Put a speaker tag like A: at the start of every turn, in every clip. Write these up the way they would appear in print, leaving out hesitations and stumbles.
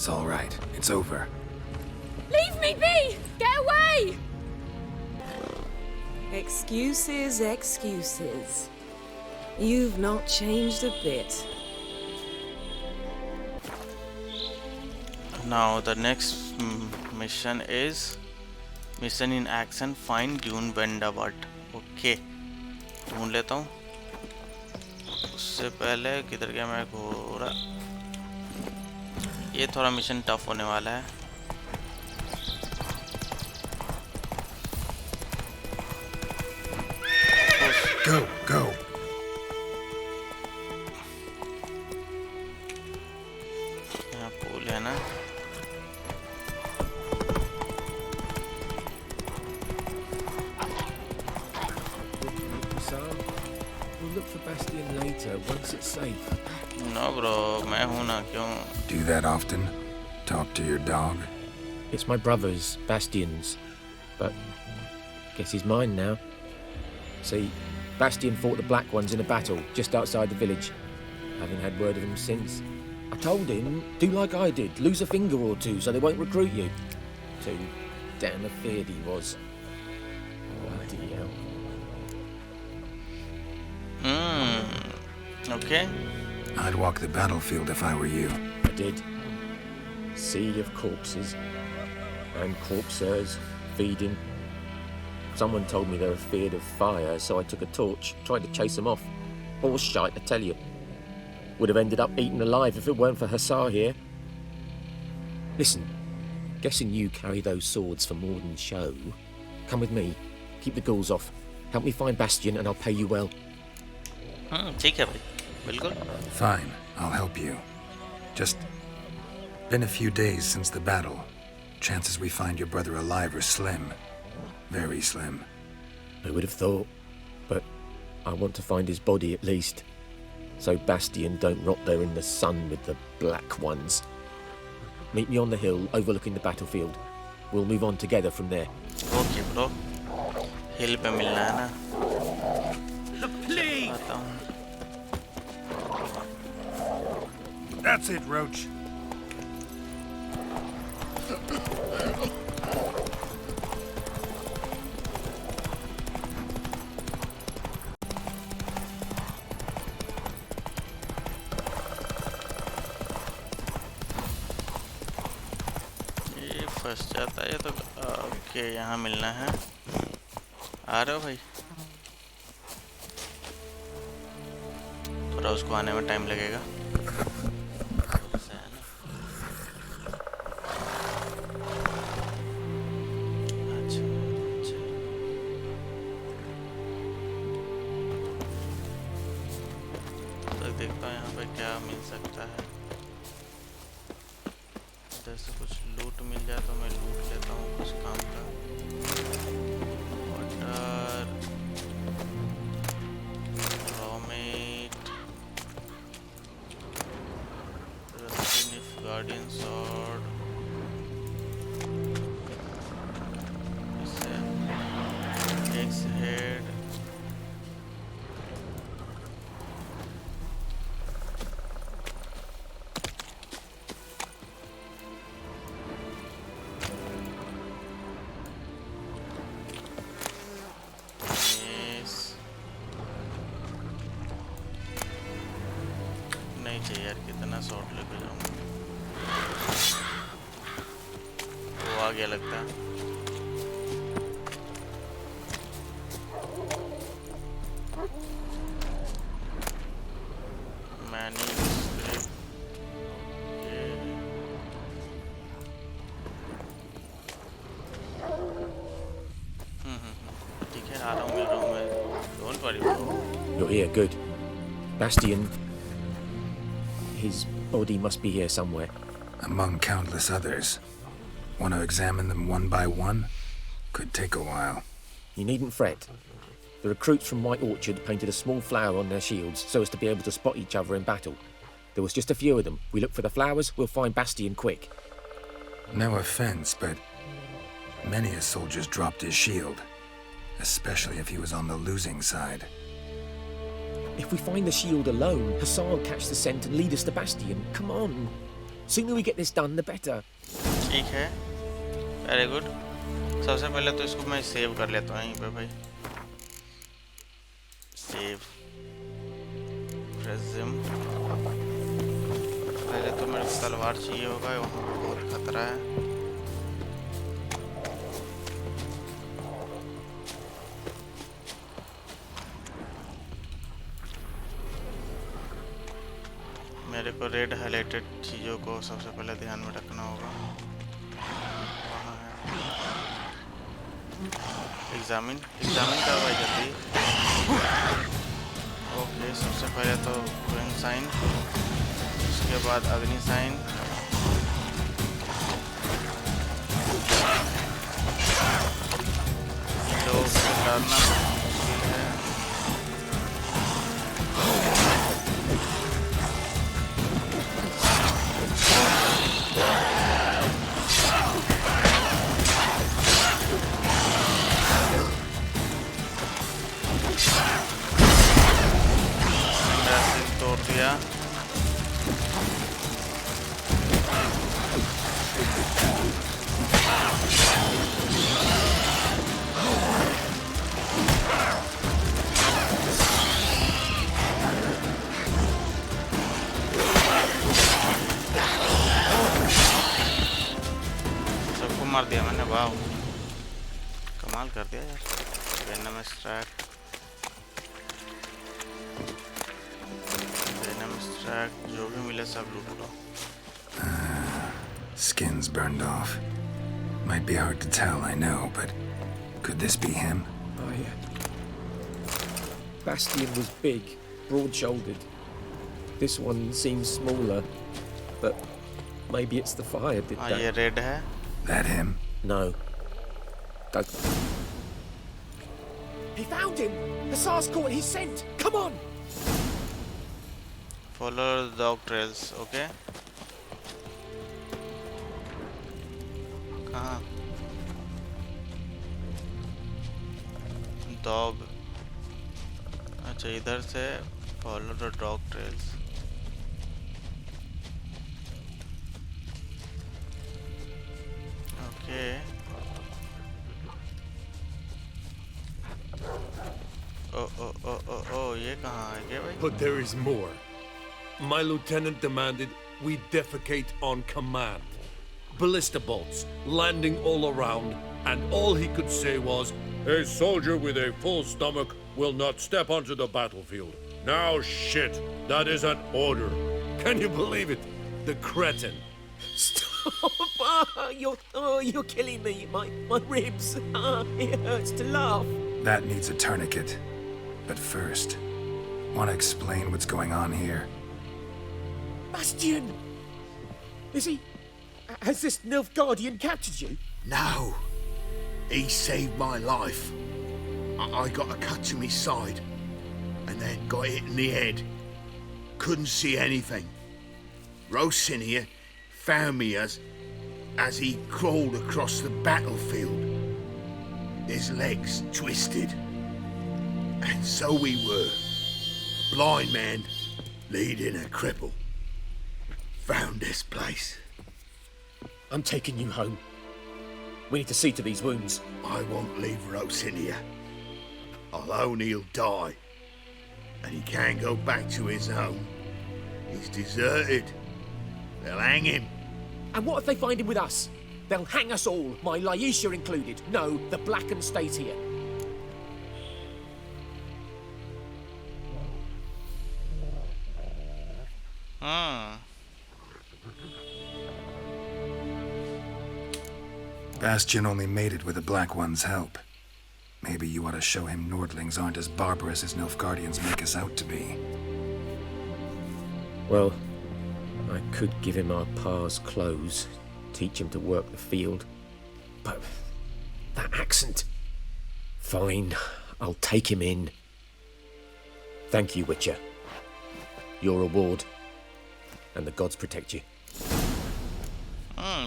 A: It's all right. It's over.
B: Leave me be! Get away!
C: Excuses, excuses. You've not changed a bit.
D: Now the next mission is mission in action. Find Dune Vildenvert. Okay, ढूंढ लेता हूँ. उससे पहले किधर गया मैं घोड़ा. ये थोड़ा मिशन टफ होने वाला है.
A: Go, go.
D: यहाँ पुल है ना.
E: We'll look for Bastion later once it's safe.
D: No bro, मैं हूँ ना, क्यों?
A: Do that often? Talk to your dog?
E: It's my brother's, Bastion's, but guess he's mine now. See, Bastion fought the Black Ones in a battle just outside the village. Haven't had word of him since. I told him, do like I did, lose a finger or two so they won't recruit you. Too damn afeard he was. Bloody hell.
D: Okay.
A: I'd walk the battlefield if I were you.
E: I did. Sea of corpses. And corpsers feeding. Someone told me they were feared of fire, so I took a torch, tried to chase them off. Horse shite, I tell you. Would have ended up eaten alive if it weren't for Hussar here. Listen, guessing you carry those swords for more than show. Come with me, keep the ghouls off. Help me find Bastion and I'll pay you well.
D: ठीक है भाई, बिल्कुल.
A: Fine, I'll help you. Just been a few days since the battle. Chances we find your brother alive are slim. Very slim.
E: I would have thought, but I want to find his body at least. So Bastion don't rot there in the sun with the Black Ones. Meet me on the hill overlooking the battlefield. We'll move on together from there.
D: Okay bro. हिल पे मिलना है ना.
F: The plague!
D: आता हूँ.
F: That's it, Roach.
D: ये फंस जाता है तो. ओके, यहाँ मिलना है. आ रहे हो भाई? थोड़ा उसको आने में टाइम लगेगा. देखता हूँ यहाँ पे क्या मिल सकता है. इधर से कुछ लूट मिल जाए तो मैं लूट लेता हूँ कुछ काम का. Water, raw meat, guardian sword, इससे एक्स हेड. नहीं चाहिए यार, कितना शॉट लेके जाऊंगा. वो आ गया लगता है. ठीक है, आ रहा हूँ, मिल रहा हूँ मैं. Don't worry bro.
E: You're here, good. Bastion. His body must be here somewhere.
A: Among countless others. Want to examine them one by one? Could take a while.
E: You needn't fret. The recruits from White Orchard painted a small flower on their shields so as to be able to spot each other in battle. There was just a few of them. We look for the flowers, we'll find Bastion quick.
A: No offense, but many a soldier's dropped his shield. Especially if he was on the losing side.
E: If we find the shield alone, Hussar will catch the scent and lead us to Bastion. Come on. Sooner we get this done, the better.
D: ठीक है, very good. सबसे पहले तो इसको मैं save कर लेता हूँ यहीं पे भाई। Save resume. पहले तो मेरे को तलवार चाहिए होगा, वहाँ पे बहुत खतरा है। मेरे को रेड हाइलाइटेड चीज़ों को सबसे पहले ध्यान में रखना होगा। वहाँ है एग्जामिन करो भाई जल्दी। ओके, सबसे पहले तो विंग साइन, उसके बाद अग्नि साइन, तो डालना मुश्किल है। तोड़ दिया। सबको मार दिया मैंने, वाह कमाल कर दिया यार। वेनमस ट्रैक, जो भी मिले सब लूट लो।
A: Skin's burned off. Might be hard to tell, I know, but could this be him?
E: Oh, yeah. Bastian was big, broad-shouldered. This one seems smaller, but maybe it's the fire did that.
D: ये red है।
A: That him?
E: No. Don't. He found him! Hussar's caught his scent! Come on!
D: Follow the dog trails, okay? कहाँ? Dog. अच्छा इधर से follow the dog trails. Okay. Oh, ये कहाँ है क्या भाई?
F: But there is more. My lieutenant demanded we defecate on command. Ballista bolts landing all around, and all he could say was, "A soldier with a full stomach will not step onto the battlefield." Now shit, that is an order. Can you believe it? The cretin.
E: Stop! You're killing me. My ribs. It hurts to laugh.
A: That needs a tourniquet. But first, want to explain what's going on here?
E: Bastian! Is he... Has this Nilfgaardian captured you?
G: No. He saved my life. I got a cut to my side, and then got hit in the head. Couldn't see anything. Rosin found me as he crawled across the battlefield. His legs twisted. And so we were. A blind man leading a cripple. Found this place.
E: I'm taking you home. We need to see to these wounds.
G: I won't leave Rosin here. Alone he'll die. And he can't go back to his home. He's deserted. They'll hang him.
E: And what if they find him with us? They'll hang us all, my Laisha included. No, the Blacken stays here.
A: Bastion only made it with the Black One's help. Maybe you ought to show him Nordlings aren't as barbarous as Nilfgaardians make us out to be.
E: Well, I could give him our pa's clothes, teach him to work the field. But that accent... Fine, I'll take him in. Thank you, Witcher. Your reward. And the gods protect you.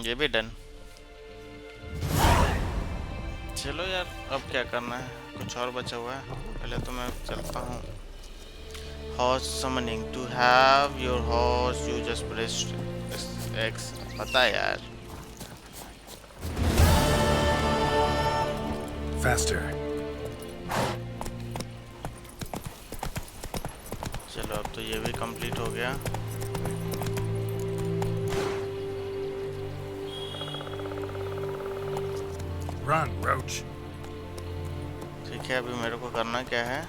D: ये भी done. चलो यार, अब क्या करना है? कुछ और बचा हुआ है? पहले तो मैं चलता हूँ। Horse summoning. To have your horse, you just press x पता है यार।
A: Faster.
D: चलो अब तो ये भी कंप्लीट हो गया।
A: Run, Roach.
D: ठीक है, अभी मेरे को करना क्या है?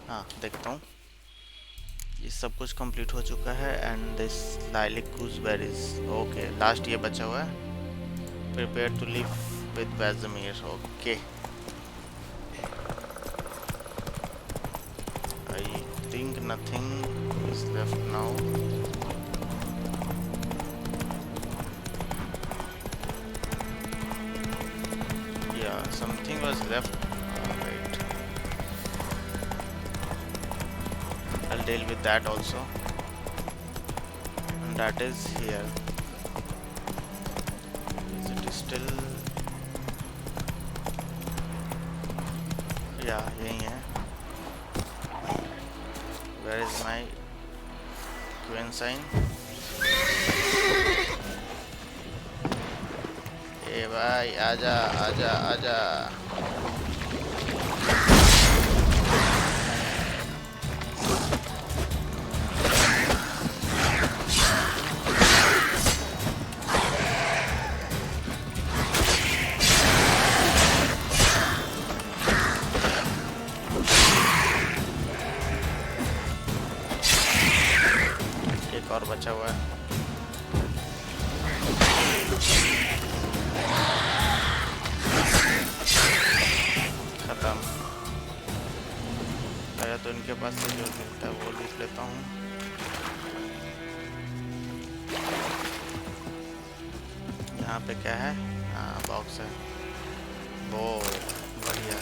D: हाँ देखता हूँ। ये सब कुछ कंप्लीट हो चुका है and this lilac gooseberries. Okay, last ये बचा हुआ है। प्रिपेयर टू लिव विद वेजमीर। Okay, I think nothing is left now. या something was left. I'll deal with that also, and that is here. Is it still? Yeah, यही है। Where is my queen sign? ए भाई आजा आजा आजा। और बचा हुआ है। खत्म। पहले तो इनके पास से जो मिलता है वो लिख लेता हूँ। यहाँ पे क्या है? हाँ बॉक्स है। वो बढ़िया।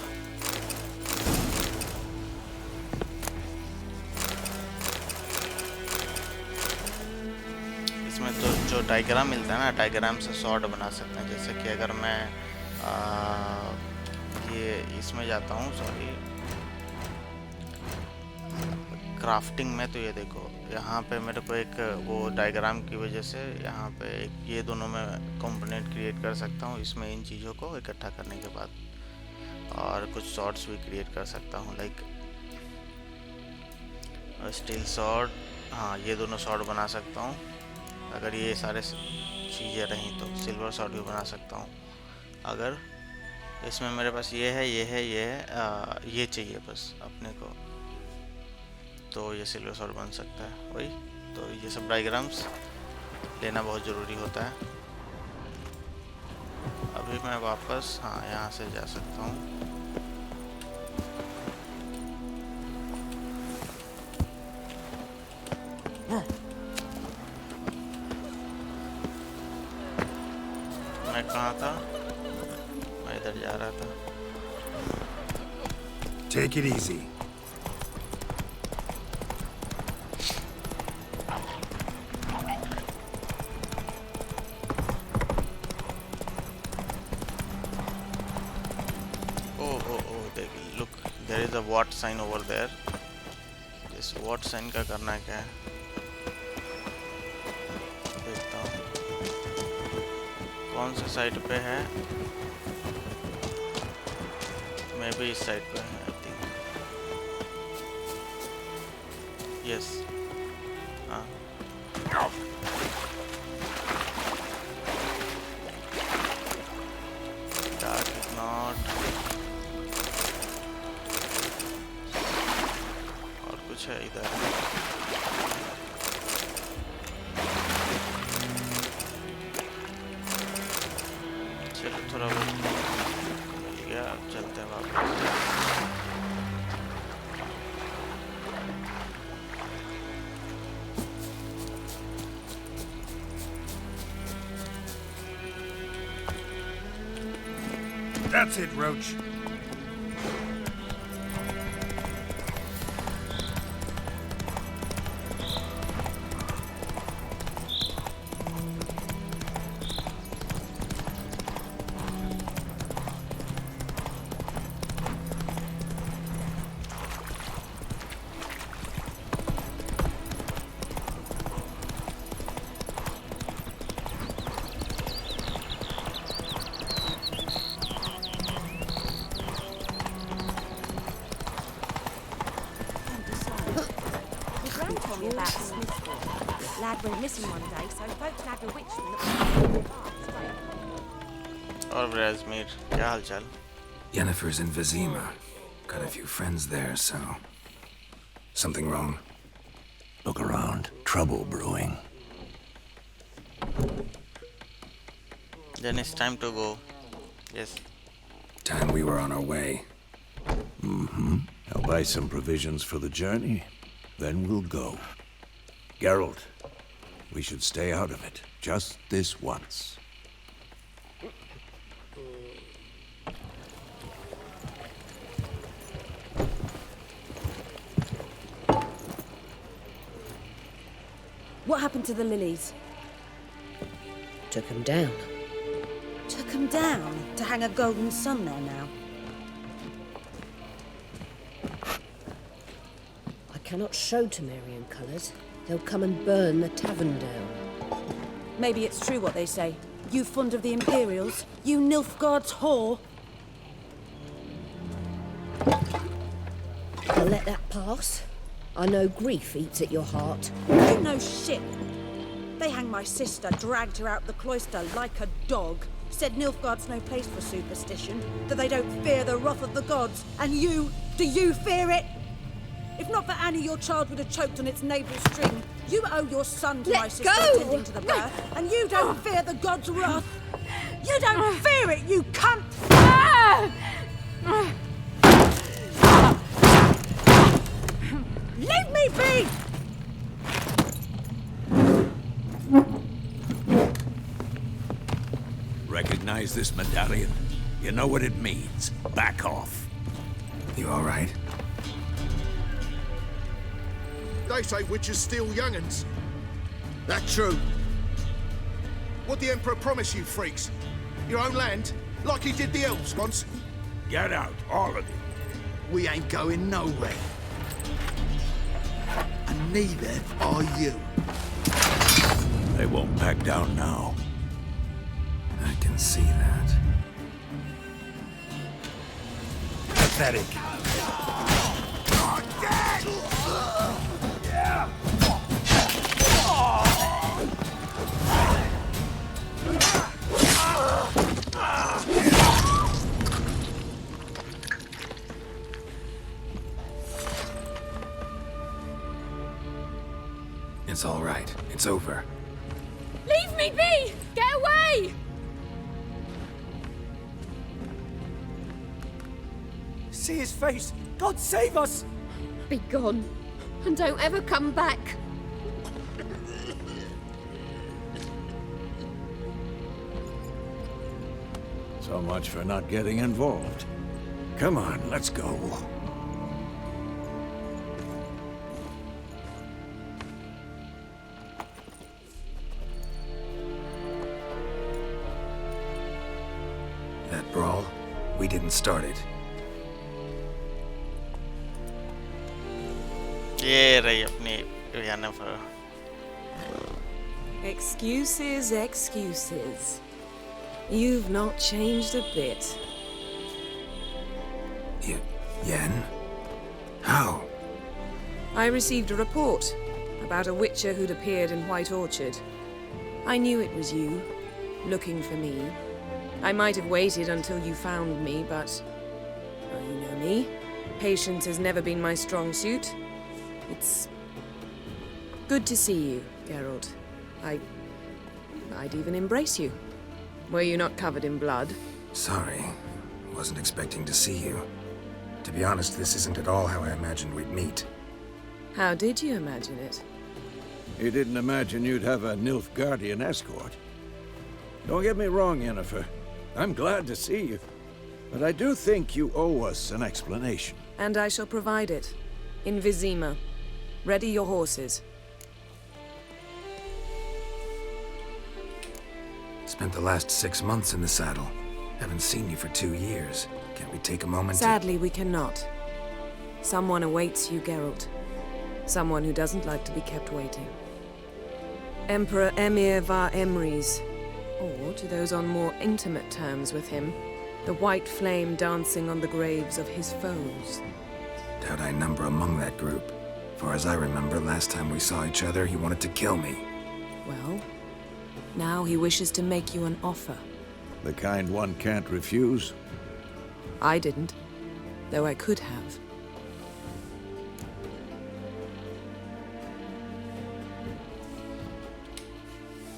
D: तो जो डायग्राम मिलता है ना, डायग्राम से सॉर्ड बना सकते हैं। जैसे कि अगर मैं ये इसमें जाता हूँ, सॉरी क्राफ्टिंग में, तो ये देखो यहाँ पे मेरे को एक वो डायग्राम की वजह से यहाँ पे एक ये दोनों में कंपोनेंट क्रिएट कर सकता हूँ इसमें, इन चीज़ों को इकट्ठा करने के बाद। और कुछ सॉर्ड्स भी क्रिएट कर सकता हूँ, लाइक स्टील सॉर्ड। हाँ, ये दोनों सॉर्ड बना सकता हूँ अगर ये सारे चीज़ें रहीं तो। सिल्वर सॉर्ड भी बना सकता हूँ अगर इसमें मेरे पास ये है, ये है, ये है, ये चाहिए बस अपने को, तो ये सिल्वर सॉर्ड बन सकता है। वही तो, ये सब डायग्राम्स लेना बहुत ज़रूरी होता है। अभी मैं वापस यहाँ से जा सकता हूँ। मैं कहाँ था? मैं इधर जा रहा था।
A: Take it easy.
D: देखिए, look, there is a watt sign over there. इस watt sign का करना क्या है? देखता हूँ कौन से साइड पे है। मैं भी इस साइड पे है, आई थिंक। यस, हाँ। That is not। और कुछ है इधर। चलो थोड़ा बहुत मिल गया, चलते हैं वापस।
A: That's it, Roach.
H: me about Smithfield. Lad went missing one day, so folks had a witchman.
D: और वेस्मीर, क्या हाल चाल?
A: Yennefer's in Vesemir. Got a few friends there, so... Something wrong?
I: Look around. Trouble brewing.
D: Then it's time to go. Yes.
A: Time we were on our way.
I: I'll buy some provisions for the journey. Then we'll go. Geralt, we should stay out of it. Just this once.
H: What happened to the lilies?
C: Took him down.
H: Took them down to hang a golden sun there now.
C: I cannot show Temerian colours. They'll come and burn the tavern down.
H: Maybe it's true what they say. You fond of the Imperials? You Nilfgaard's whore?
C: I'll let that pass. I know grief eats at your heart.
H: You know shit. They hanged my sister, dragged her out the cloister like a dog. Said Nilfgaard's no place for superstition, that they don't fear the wrath of the gods. And you, do you fear it? If not for Annie, your child would have choked on its navel string. You owe your son to my sister attending to the birth, and you don't fear the gods' wrath. You don't fear it, you cunt! Leave me be!
I: Recognize this medallion? You know what it means. Back off.
A: You all right?
G: They say witches steal young'uns. That true? What the Emperor promise you, freaks? Your own land? Like he did the elves once?
I: Get out, all of you.
G: We ain't going nowhere. And neither are you.
I: They won't back down now.
A: I can see that. Pathetic. It's all right. It's over.
B: Leave me be! Get away!
J: See his face! God save us!
B: Be gone, and don't ever come back.
I: So much for not getting involved. Come on, let's go.
A: That brawl, we didn't start it.
D: ये रही अपनी Yennefer.
C: Excuses, excuses. You've not changed a bit.
A: Yen? How?
C: I received a report about a witcher who'd appeared in White Orchard. I knew it was you, looking for me. I might have waited until you found me, but... well, you know me. Patience has never been my strong suit. It's... good to see you, Geralt. I'd even embrace you. Were you not covered in blood?
A: Sorry. Wasn't expecting to see you. To be honest, this isn't at all how I imagined we'd meet.
C: How did you imagine it?
I: You didn't imagine you'd have a Nilfgaardian escort. Don't get me wrong, Yennefer. I'm glad to see you. But I do think you owe us an explanation.
C: And I shall provide it. In Vesemir. Ready your horses.
A: Spent the last 6 months in the saddle. Haven't seen you for 2 years. Can't we take a moment to...
C: Sadly, we cannot. Someone awaits you, Geralt. Someone who doesn't like to be kept waiting. Emperor Emir var Emrys. Or, to those on more intimate terms with him, the white flame dancing on the graves of his foes.
A: Doubt I number among that group. Far as I remember, last time we saw each other, he wanted to kill me.
C: Well, now he wishes to make you an offer.
I: The kind one can't refuse.
C: I didn't, though I could have.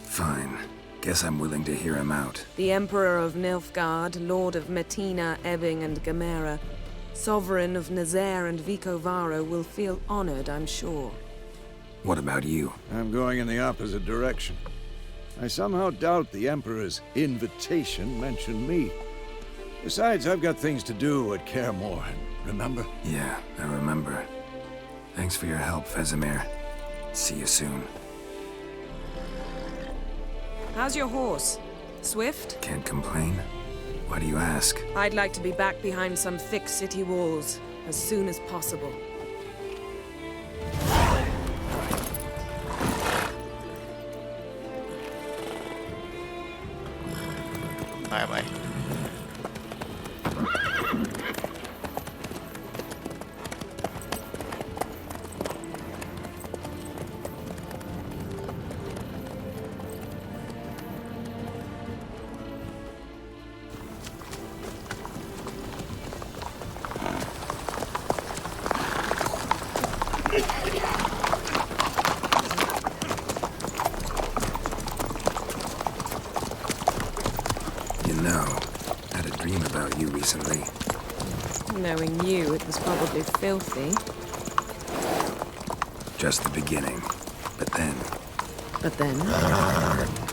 A: Fine. Guess I'm willing to hear him out.
C: The Emperor of Nilfgaard, Lord of Metina, Ebbing, and Gamera, Sovereign of Nazaire and Vicovaro will feel honored, I'm sure.
A: What about you?
I: I'm going in the opposite direction. I somehow doubt the Emperor's invitation mentioned me. Besides, I've got things to do at Kaer Morhen, remember?
A: Yeah, I remember. Thanks for your help, Vesemir. See you soon.
C: How's your horse? Swift?
A: Can't complain. Why do you ask?
C: I'd like to be back behind some thick city walls as soon as possible.
D: Bye-bye.
A: You know, I had a dream about you recently.
C: Knowing you, it was probably filthy.
A: Just the beginning. But then...
C: But then...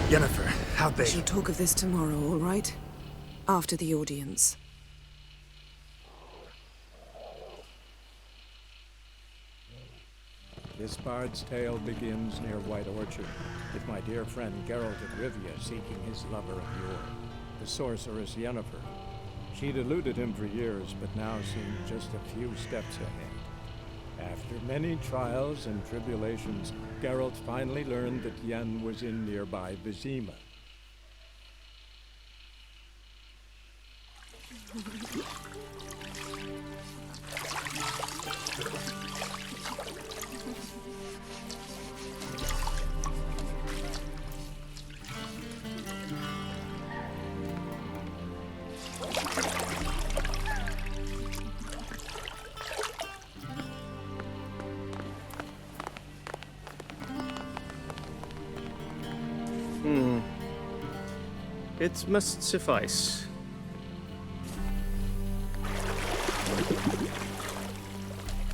A: Yennefer, how'd they...
C: We shall talk of this tomorrow, all right? After the audience.
K: This bard's tale begins near White Orchard, with my dear friend Geralt of Rivia seeking his lover of yore, the sorceress Yennefer. She'd eluded him for years, but now seemed just a few steps ahead. After many trials and tribulations, Geralt finally learned that Yen was in nearby Vesemir.
L: It must suffice.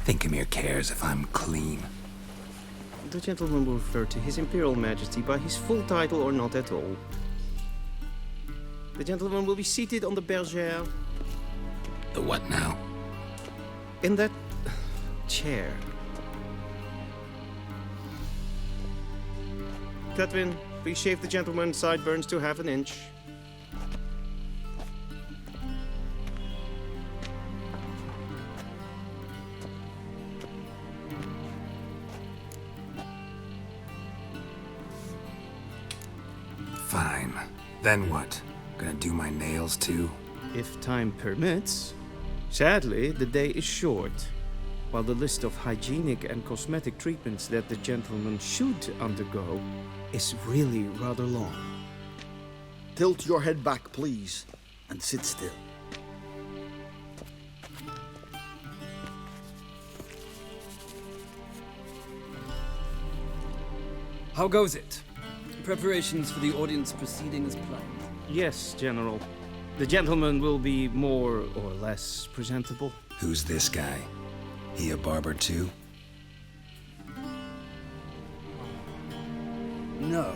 A: Vesemir cares if I'm clean.
L: The gentleman will refer to His Imperial Majesty by his full title or not at all. The gentleman will be seated on the bergère.
A: The what now?
L: In that chair. Catwin, please shave the gentleman's sideburns to half an inch.
A: Fine. Then what? Gonna do my nails too?
L: If time permits. Sadly, the day is short, while the list of hygienic and cosmetic treatments that the gentleman should undergo is really rather long.
G: Tilt your head back, please, and sit still.
M: How goes it? Preparations for the audience proceeding as planned?
L: Yes, General. The gentleman will be more or less presentable.
A: Who's this guy? He a barber too?
M: No.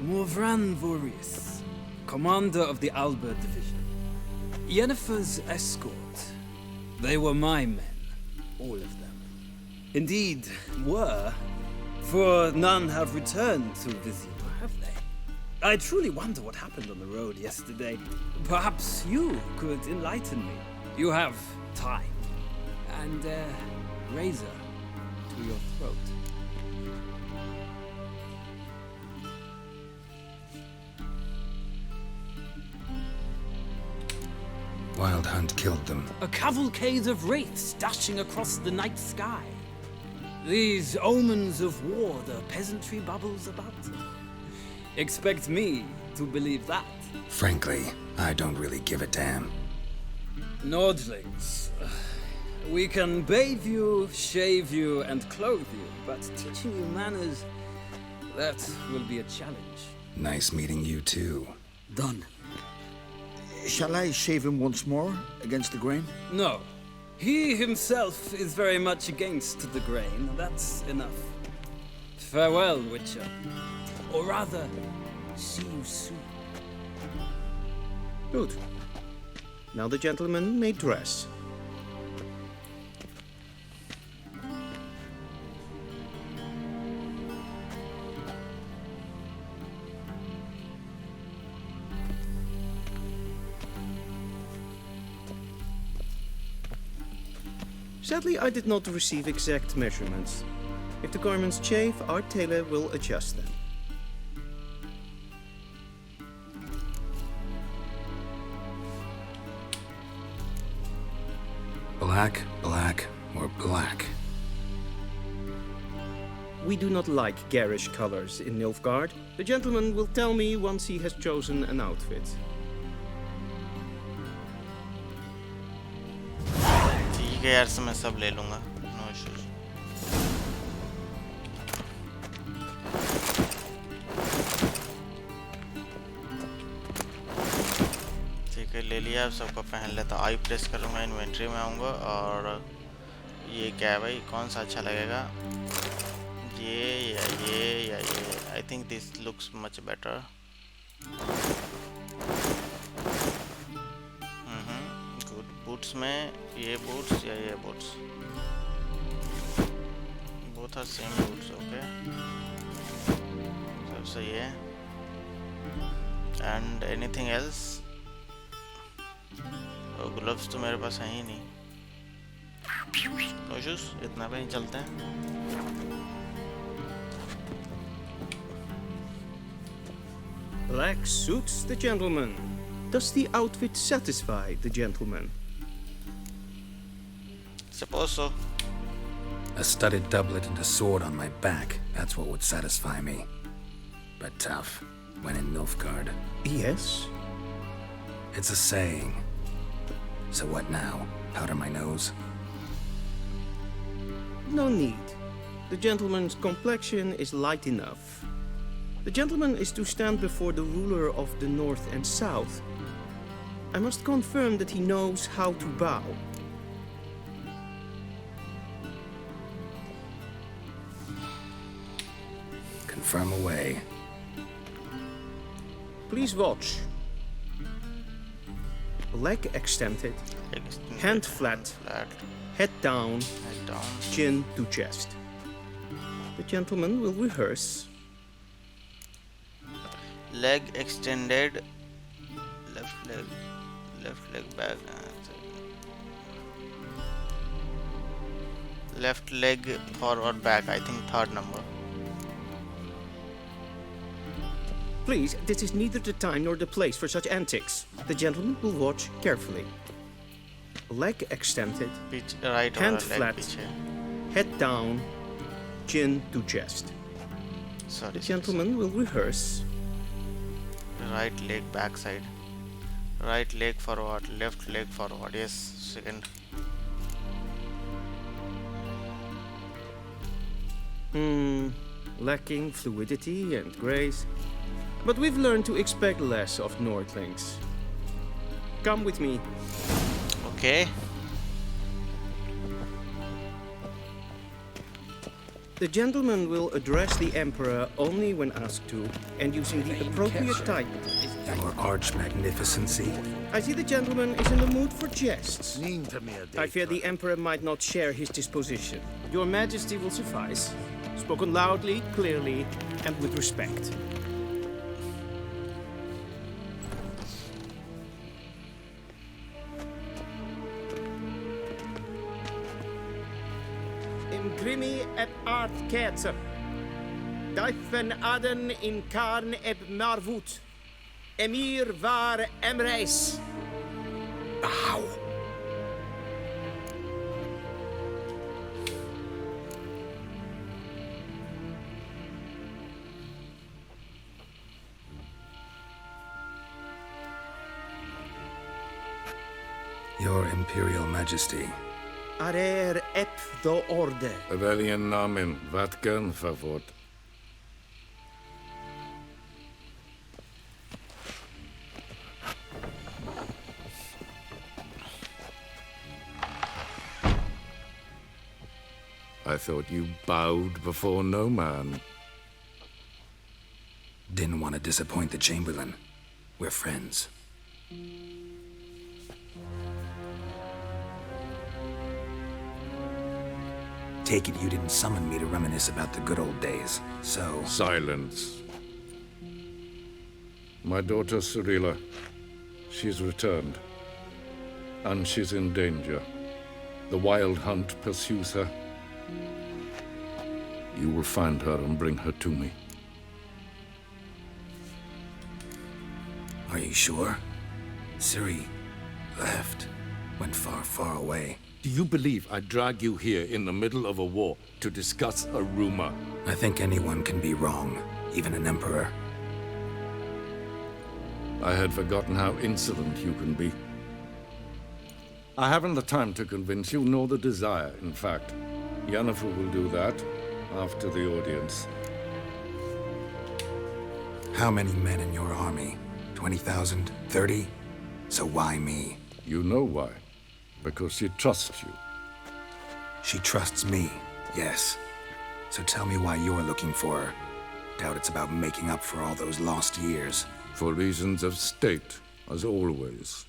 M: Morvran Vorius, commander of the Albert Division. Yennefer's escort. They were my men, all of them. Indeed, were, for none have returned to Vesemir, have they? I truly wonder what happened on the road yesterday. Perhaps you could enlighten me. You have time and a razor to your throat.
A: Wild Hunt killed them.
M: A cavalcade of wraiths dashing across the night sky. These omens of war the peasantry bubbles about. Expect me to believe that.
A: Frankly, I don't really give a damn.
M: Nordlings. We can bathe you, shave you, and clothe you, but teaching you manners, that will be a challenge.
A: Nice meeting you too.
G: Done. Shall I shave him once more against the grain?
M: No. He himself is very much against the grain. That's enough. Farewell, Witcher. Or rather, see you soon.
L: Good. Now the gentleman may dress. Sadly, I did not receive exact measurements. If the garments chafe, our tailor will adjust them.
A: Black, black, or black?
L: We do not like garish colors in Nilfgaard. The gentleman will tell me once he has chosen an outfit.
D: ठीक है यार, मैं सब ले लूँगा, no issues. ठीक है, ले लिया, अब सबको पहन लेता. आई प्रेस करूँगा, इन्वेंट्री में आऊँगा और ये क्या है भाई, कौन सा अच्छा लगेगा? ये या ये या ये. I think this looks much better. Good. Boots में ये boots या ये boots. Both are same boots, okay. सब सही है. And anything else? और gloves तो मेरे पास है ही नहीं. No issues, इतना पे ही चलते हैं.
L: Black suits the gentleman. Does the outfit satisfy the gentleman?
D: Suppose so.
A: A studded doublet and a sword on my back, that's what would satisfy me. But tough, when in Nilfgaard.
L: Yes?
A: It's a saying. So what now? Powder my nose?
L: No need. The gentleman's complexion is light enough. The gentleman is to stand before the ruler of the North and South. I must confirm that he knows how to bow.
A: Confirm away.
L: Please watch. Leg extended, hand flat, head down, chin to chest. The gentleman will rehearse.
D: Leg extended, left leg back, left leg forward back, I think third number.
L: Please, this is neither the time nor the place for such antics. The gentleman will watch carefully. Leg extended,
D: right
L: hand
D: leg
L: flat,
D: piche.
L: head down, chin to chest.
D: Sorry,
L: the gentleman will rehearse.
D: Right leg backside, right leg forward, left leg forward. Yes, second.
L: lacking fluidity and grace. But we've learned to expect less of Nordlings. Come with me.
D: Okay.
L: The gentleman will address the Emperor only when asked to, and using the appropriate title.
A: Your arch-magnificency.
L: I see the gentleman is in the mood for jests. I fear the Emperor might not share his disposition. Your Majesty will suffice. Spoken loudly, clearly, and with respect. Imprimi et art ketzer. Daifen aden in karn eb marvut. Emir var emreis.
A: Bow. Your Imperial Majesty.
L: Arer ep do orde.
N: Velian namen, vatgen favort. I thought you bowed before no man.
A: Didn't want to disappoint the Chamberlain. We're friends. Take it you didn't summon me to reminisce about the good old days, so...
N: Silence. My daughter Cirilla, she's returned. And she's in danger. The Wild Hunt pursues her. You will find her and bring her to me.
A: Are you sure? Ciri left. Went far, far away.
N: Do you believe I drag you here in the middle of a war to discuss a rumor?
A: I think anyone can be wrong, even an emperor.
N: I had forgotten how insolent you can be. I haven't the time to convince you, nor the desire, in fact. Yennefer will do that after the audience.
A: How many men in your army? 20,000? 30? So why me?
N: You know why. Because she trusts you.
A: She trusts me, yes. So tell me why you're looking for her. Doubt it's about making up for all those lost years.
N: For reasons of state, as always.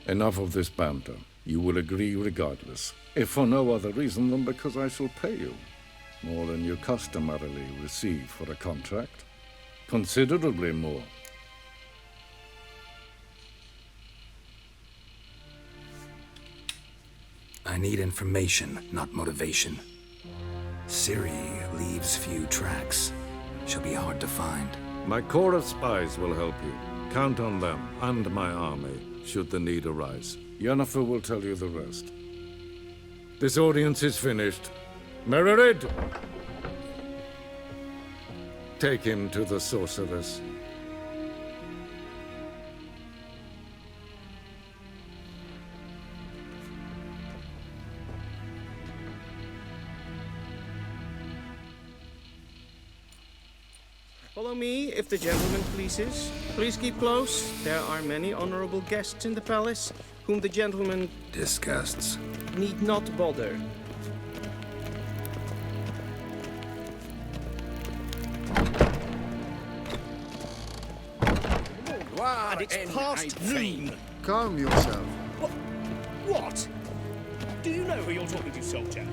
N: Enough of this banter. You will agree regardless. If for no other reason than because I shall pay you. More than you customarily receive for a contract. Considerably more.
A: I need information, not motivation. Ciri leaves few tracks. She'll be hard to find.
N: My corps of spies will help you. Count on them and my army, should the need arise. Yennefer will tell you the rest. This audience is finished. Mererid! Take him to the sorceress.
L: Follow me, if the gentleman pleases. Please keep close. There are many honorable guests in the palace, whom the gentleman
A: disgusts.
L: Need not bother.
I: And
J: it's past noon.
G: Calm yourself.
J: What? Do you know who you're talking to, soldier?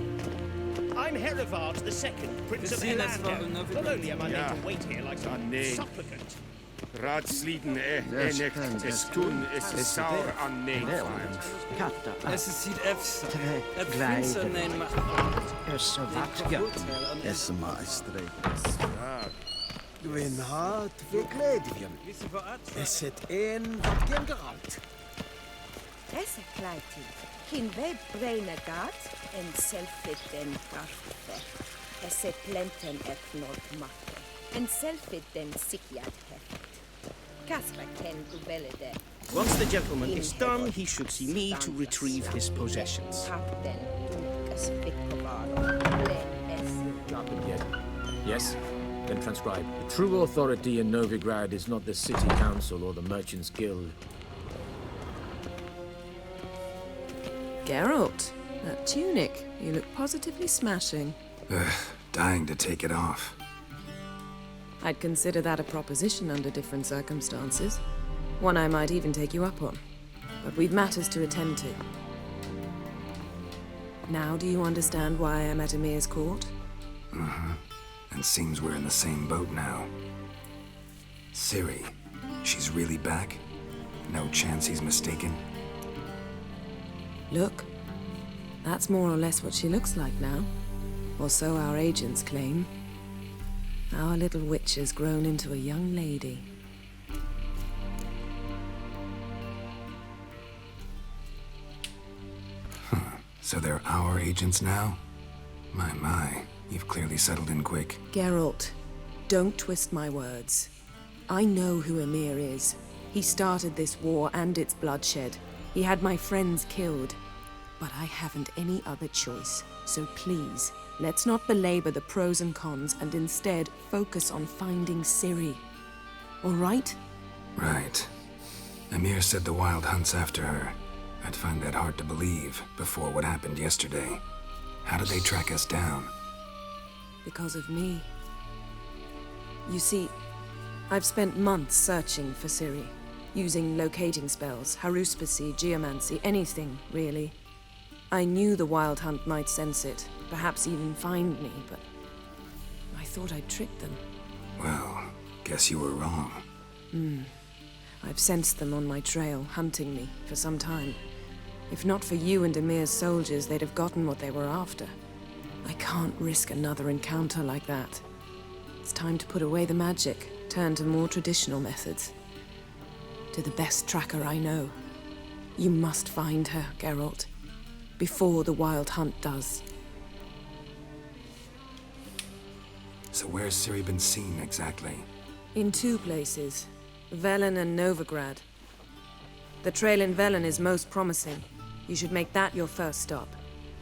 J: I'm Herivard II, Prince of Elandia. Not only am I made to wait here like some supplicant.
O: Raadsleden echt es tun es saur an neefvaart.
M: Es is hier efsa. Het vinsen neem maar aard.
J: Es es maestri. Gwyn hart verkleedje. Es het een wat geen gehad.
P: Es kleiti. Kin we breine gat en selfit den garfe. Es het plenten et not makke. En selfit den sikjat heft.
L: Once the gentleman is done, he should see me to retrieve his possessions.
E: Yes? Then transcribe. The true authority in Novigrad is not the city council or the merchants' guild.
C: Geralt, that tunic. You look positively smashing.
A: Ugh, dying to take it off.
C: I'd consider that a proposition under different circumstances. One I might even take you up on. But we've matters to attend to. Now do you understand why I'm at Emir's court?
A: Mm-hmm. And seems we're in the same boat now. Ciri, she's really back? No chance he's mistaken?
C: Look, that's more or less what she looks like now. Or so our agents claim. Our little witch has grown into a young lady.
A: So they're our agents now? My, you've clearly settled in quick.
C: Geralt, don't twist my words. I know who Emir is. He started this war and its bloodshed. He had my friends killed. But I haven't any other choice. So please, let's not belabor the pros and cons and instead focus on finding Ciri. All right?
A: Right. Emir said the Wild Hunt's after her. I'd find that hard to believe before what happened yesterday. How did they track us down?
C: Because of me. You see, I've spent months searching for Ciri, using locating spells, haruspicy, geomancy, anything, really. I knew the Wild Hunt might sense it, perhaps even find me, but I thought I'd tricked them.
A: Well, guess you were wrong.
C: I've sensed them on my trail, hunting me, for some time. If not for you and Emir's soldiers, they'd have gotten what they were after. I can't risk another encounter like that. It's time to put away the magic, turn to more traditional methods. To the best tracker I know. You must find her, Geralt. Before the Wild Hunt does.
A: So where's Ciri been seen exactly?
C: In two places. Velen and Novigrad. The trail in Velen is most promising. You should make that your first stop.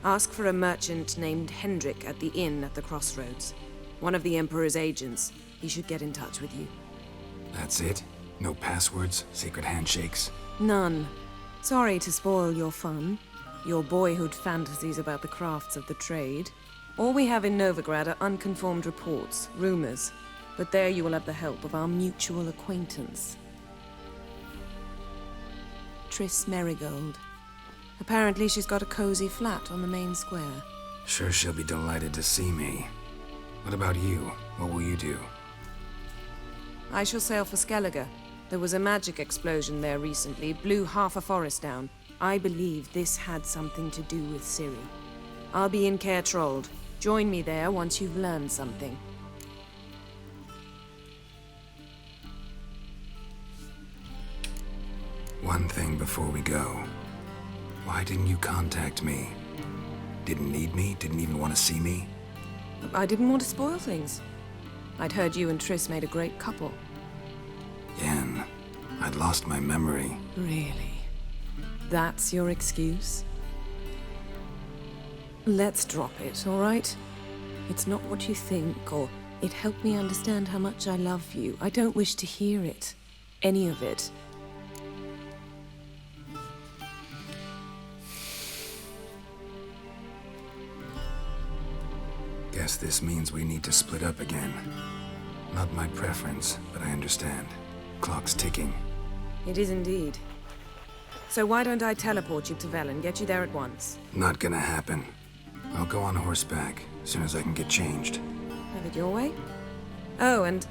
C: Ask for a merchant named Hendrik at the inn at the crossroads. One of the Emperor's agents. He should get in touch with you.
A: That's it? No passwords? Secret handshakes?
C: None. Sorry to spoil your fun. Your boyhood fantasies about the crafts of the trade. All we have in Novigrad are unconfirmed reports, rumors. But there you will have the help of our mutual acquaintance. Triss Merigold. Apparently she's got a cozy flat on the main square.
A: Sure she'll be delighted to see me. What about you? What will you do?
C: I shall sail for Skellige. There was a magic explosion there recently, blew half a forest down. I believe this had something to do with Ciri. I'll be in Caer Trold. Join me there once you've learned something.
A: One thing before we go. Why didn't you contact me? Didn't need me? Didn't even want to see me?
C: I didn't want to spoil things. I'd heard you and Triss made a great couple.
A: Yen, I'd lost my memory.
C: Really? That's your excuse? Let's drop it, all right? It's not what you think, or it helped me understand how much I love you. I don't wish to hear it. Any of it.
A: Guess this means we need to split up again. Not my preference, but I understand. Clock's ticking.
C: It is indeed. So why don't I teleport you to Velen, get you there at once?
A: Not gonna happen. I'll go on horseback, as soon as I can get changed.
C: Have it your way? Oh, and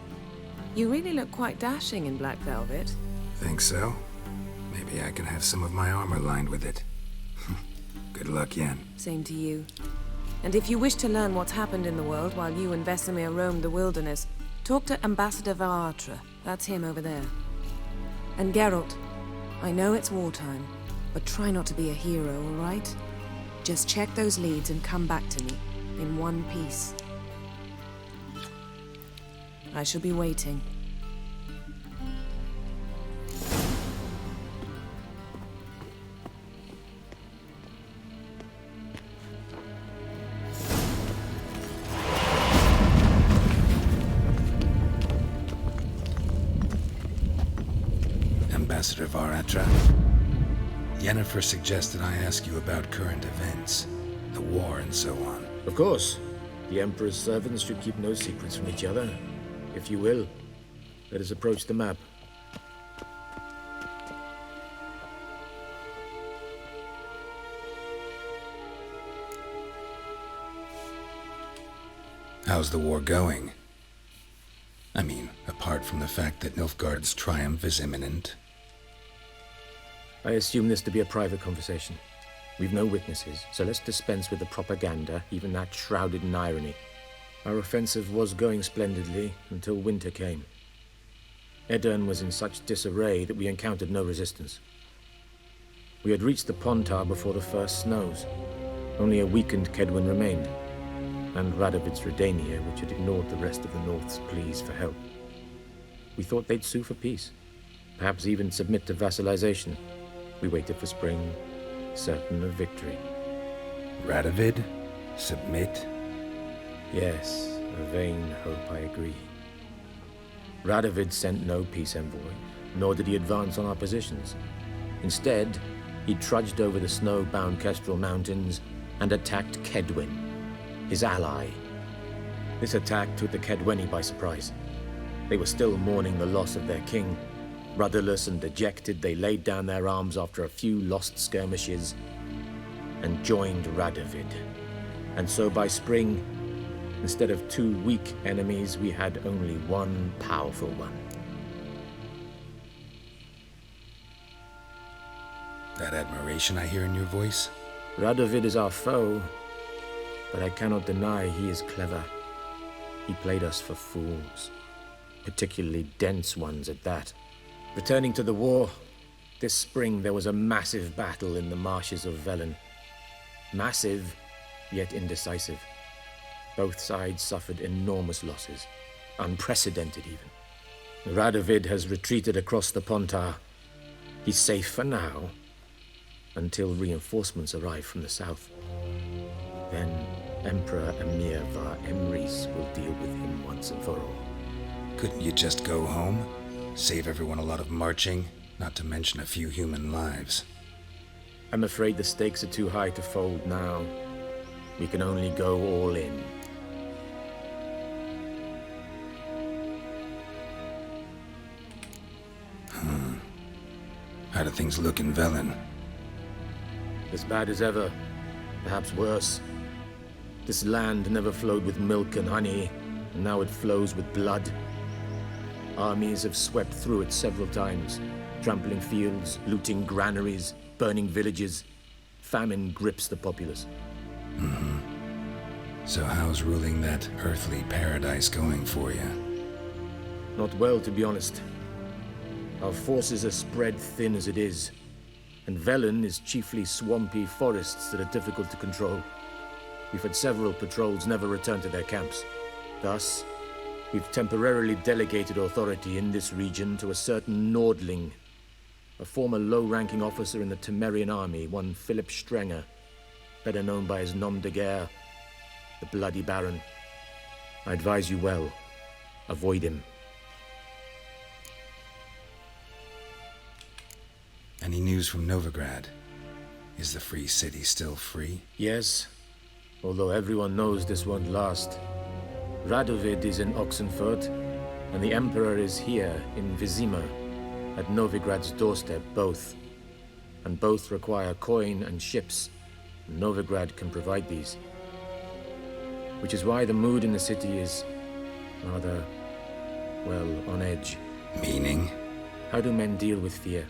C: you really look quite dashing in black velvet.
A: Think so? Maybe I can have some of my armor lined with it. Good luck, Yen.
C: Same to you. And if you wish to learn what's happened in the world while you and Vesemir roamed the wilderness, talk to Ambassador Varatra. That's him over there. And Geralt, I know it's wartime, but try not to be a hero, all right? Just check those leads and come back to me, in one piece. I shall be waiting.
A: Ambassador Varatra. Yennefer suggested I ask you about current events, the war and so on.
E: Of course. The Emperor's servants should keep no secrets from each other. If you will, let us approach the map.
A: How's the war going? I mean, apart from the fact that Nilfgaard's triumph is imminent.
E: I assume this to be a private conversation. We've no witnesses, so let's dispense with the propaganda, even that shrouded in irony. Our offensive was going splendidly until winter came. Edirn was in such disarray that we encountered no resistance. We had reached the Pontar before the first snows. Only a weakened Kedwen remained, and Radovid's Redania, which had ignored the rest of the North's pleas for help. We thought they'd sue for peace, perhaps even submit to vassalization. We waited for spring, certain of victory.
A: Radovid? Submit?
E: Yes, a vain hope, I agree. Radovid sent no peace envoy, nor did he advance on our positions. Instead, he trudged over the snow-bound Kestrel Mountains and attacked Kedwen, his ally. This attack took the Kedweni by surprise. They were still mourning the loss of their king. Rudderless and dejected, they laid down their arms after a few lost skirmishes and joined Radovid. And so by spring, instead of 2 weak enemies, we had only one powerful one.
A: That admiration I hear in your voice?
E: Radovid is our foe, but I cannot deny he is clever. He played us for fools, particularly dense ones at that. Returning to the war, this spring there was a massive battle in the marshes of Velen. Massive, yet indecisive. Both sides suffered enormous losses, unprecedented even. Radovid has retreated across the Pontar. He's safe for now, until reinforcements arrive from the south. Then Emperor Emir var Emrys will deal with him once and for all.
A: Couldn't you just go home? Save everyone a lot of marching, not to mention a few human lives.
E: I'm afraid the stakes are too high to fold now. We can only go all in.
A: How do things look in Velen?
E: As bad as ever, perhaps worse. This land never flowed with milk and honey, and now it flows with blood. Armies have swept through it several times, trampling fields, looting granaries, burning villages. Famine grips the populace.
A: So how's ruling that earthly paradise going for you?
E: Not well, to be honest. Our forces are spread thin as it is, and Velen is chiefly swampy forests that are difficult to control. We've had several patrols never return to their camps. Thus, we've temporarily delegated authority in this region to a certain Nordling, a former low-ranking officer in the Temerian army, one Philip Strenger, better known by his nom de guerre, the Bloody Baron. I advise you well. Avoid him.
A: Any news from Novigrad? Is the free city still free?
E: Yes, although everyone knows this won't last. Radovid is in Oxenfurt, and the Emperor is here in Vesemir, at Novigrad's doorstep, both. And both require coin and ships. Novigrad can provide these. Which is why the mood in the city is rather, well, on edge.
A: Meaning?
E: How do men deal with fear?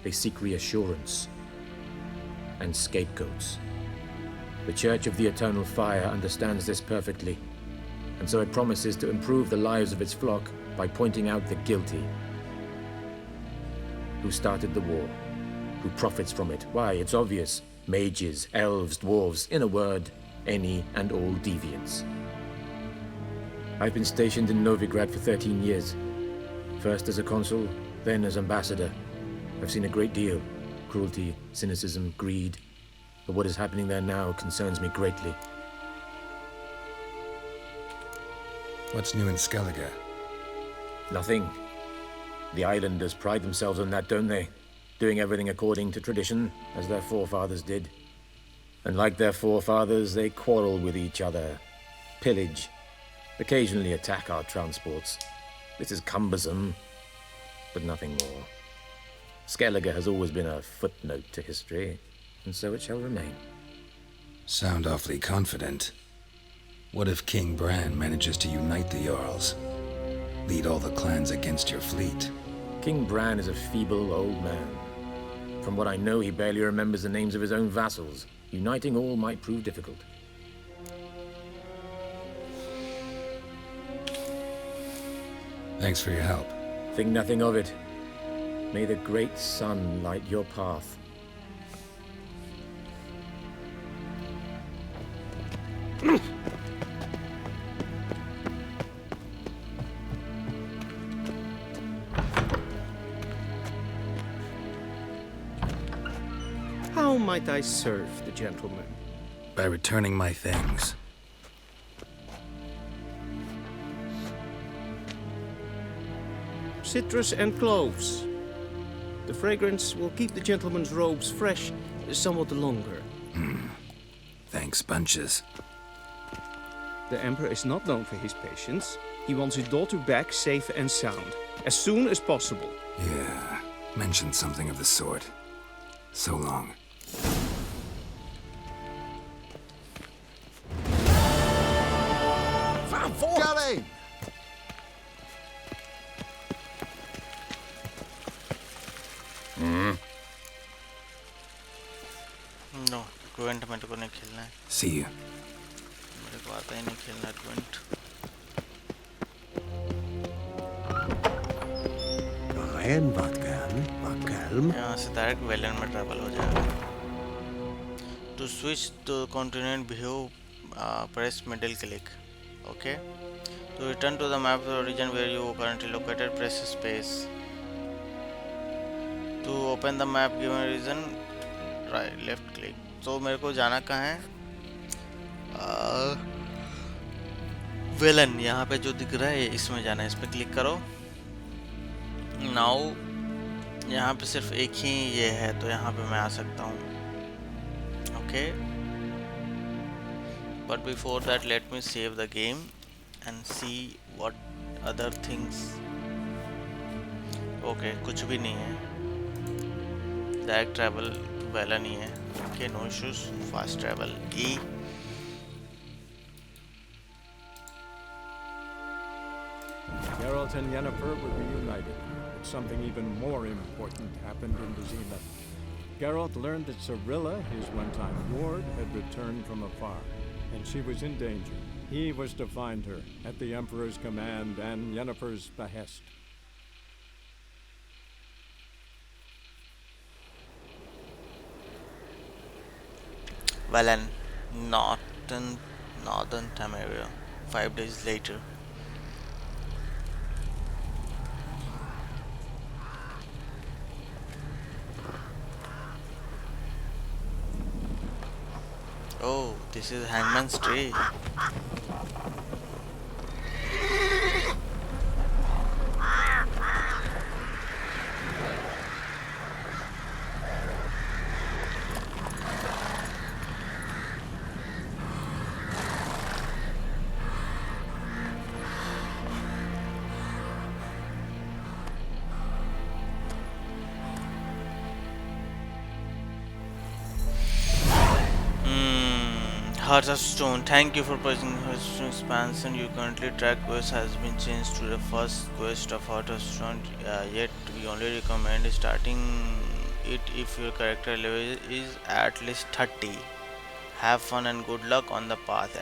E: They seek reassurance and scapegoats. The Church of the Eternal Fire understands this perfectly, and so it promises to improve the lives of its flock by pointing out the guilty. Who started the war? Who profits from it? Why, it's obvious. Mages, elves, dwarves, in a word, any and all deviants. I've been stationed in Novigrad for 13 years. First as a consul, then as ambassador. I've seen a great deal. Cruelty, cynicism, greed. But what is happening there now concerns me greatly.
A: What's new in Skellige?
E: Nothing. The islanders pride themselves on that, don't they? Doing everything according to tradition, as their forefathers did. And like their forefathers, they quarrel with each other, pillage, occasionally attack our transports. This is cumbersome, but nothing more. Skellige has always been a footnote to history, and so it shall remain.
A: Sound awfully confident. What if King Bran manages to unite the Jarls? Lead all the clans against your fleet?
E: King Bran is a feeble old man. From what I know, he barely remembers the names of his own vassals. Uniting all might prove difficult.
A: Thanks for your help.
E: Think nothing of it. May the great sun light your path.
L: How might I serve the gentleman?
A: By returning my things.
L: Citrus and cloves. The fragrance will keep the gentleman's robes fresh somewhat longer.
A: Thanks, bunches.
L: The Emperor is not known for his patience. He wants his daughter back safe and sound, as soon as possible.
A: Yeah, mentioned something of the sort. So long.
G: Gary!
D: No, Gwent मेरे को नहीं खेलना है.
A: See you.
D: मेरे को आता ही नहीं खेलना Gwent. यहाँ से डायरेक्ट वेलन में ट्रैवल हो जाएगा. To switch to continent view, press middle click. Okay. To return to the map of the region where you are currently located, press space. To open the map given region, right left click. तो मेरे को जाना कहाँ है? वेलन यहाँ पे जो दिख रहा है इसमें जाना है. इस पे क्लिक करो. नाउ यहाँ पे सिर्फ एक ही ये है तो यहाँ पे मैं आ सकता हूँ. Okay. But before that, let me save the game and see what other things. Okay, कुछ भी नहीं है. Direct travel वाला नहीं है. Okay, no issues. Fast travel E.
K: Geralt and Yennefer were reunited, but something even more important happened in Vesemir. Geralt learned that Cirilla, his one-time ward, had returned from afar, and she was in danger. He was to find her, at the Emperor's command and Yennefer's behest.
D: Velen, northern Tamaria. 5 days later. Oh, this is Hangman's Tree. Heart of Stone. Thank you for purchasing Heart of Stone expansion. Your currently track quest has been changed to the first quest of Heart of Stone. Yet we only recommend starting it if your character level is at least 30. Have fun and good luck on the path.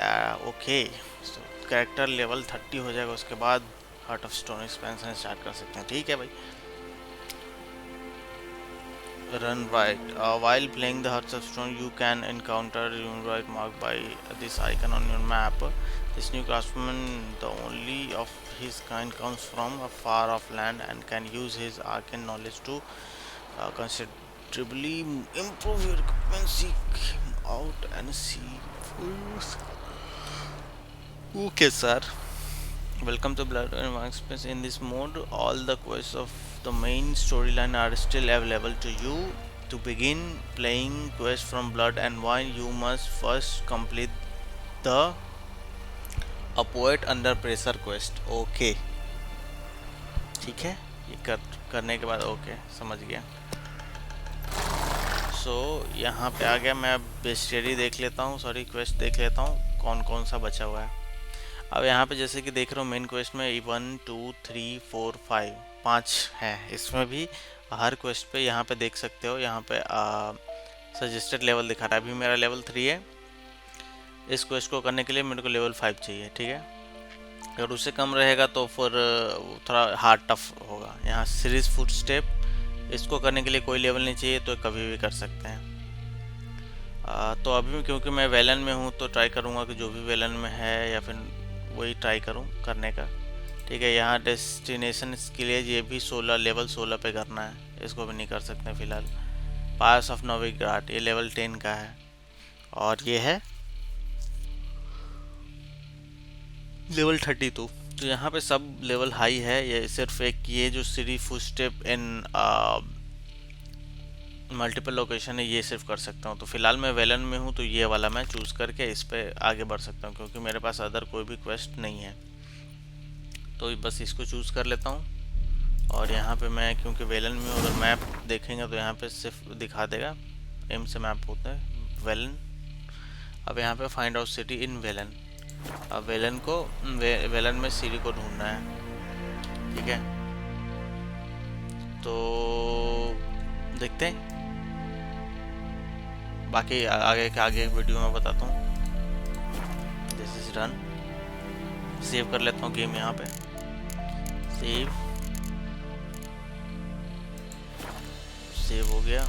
D: Okay. So character level 30 हो जाएगा उसके बाद Heart of Stone expansion start कर सकते हैं. ठीक है भाई. Run right. While playing the Hearts of Stone, you can encounter a rune right marked by this icon on your map. This new craftsman, the only of his kind, comes from a far off land and can use his arcane knowledge to considerably improve your equipment. Seek him out and see first. Okay, sir. Welcome to Blood and Markspace. In this mode, all the quests of the main storyline are still available to you. To begin playing Quest from Blood and Wine, you must first complete the A Poet Under Pressure quest. Okay, ठीक है, ये करने के बाद okay, समझ गया। सो यहाँ पे आ गया। मैं अब बेस्टियरी देख लेता हूँ, सॉरी क्वेस्ट देख लेता हूँ कौन कौन सा बचा हुआ है। अब यहाँ पे जैसे कि देख रहा हूँ मेन क्वेस्ट में 1 2 3 4 5 है। इसमें भी हर क्वेस्ट पे यहाँ पे देख सकते हो, यहाँ पे सजेस्टेड लेवल दिखा रहा है। अभी मेरा लेवल 3 है। इस क्वेस्ट को करने के लिए मेरे को लेवल 5 चाहिए, ठीक है। अगर उससे कम रहेगा तो फिर थोड़ा हार्ड टफ होगा। यहाँ सीरीज फुट स्टेप, इसको करने के लिए कोई लेवल नहीं चाहिए, तो कभी भी कर सकते हैं। तो अभी क्योंकि मैं वेलन में हूँ तो ट्राई करूँगा कि जो भी वेलन में है या फिर वही ट्राई करूँ करने का, ठीक है। यहाँ डेस्टिनेशन के लिए ये भी 16 लेवल 16 पे करना है, इसको भी नहीं कर सकते फ़िलहाल। पास ऑफ नोविग्राड ये लेवल 10 का है, और ये है लेवल 32। तो यहाँ पे सब लेवल हाई है। ये सिर्फ एक ये जो सीरी foot step in multiple location है, ये सिर्फ कर सकता हूँ। तो फिलहाल मैं वेलन में हूँ, तो ये वाला मैं चूज़ करके इस पे आगे बढ़ सकता हूँ, क्योंकि मेरे पास अदर कोई भी क्वेस्ट नहीं है। तो बस इसको चूज़ कर लेता हूँ। और यहाँ पे मैं क्योंकि वेलन में हूँ, अगर मैप देखेंगे तो यहाँ पे सिर्फ दिखा देगा एम से मैप होता है वेलन। अब यहाँ पे find out city in Velan. अब वेलन को वेलन में सीरी को ढूंढना है, ठीक है। तो देखते हैं, बाकी आगे वीडियो में बताता हूँ। This is run. सेव कर लेता हूँ गेम यहाँ पे। सेव हो गया।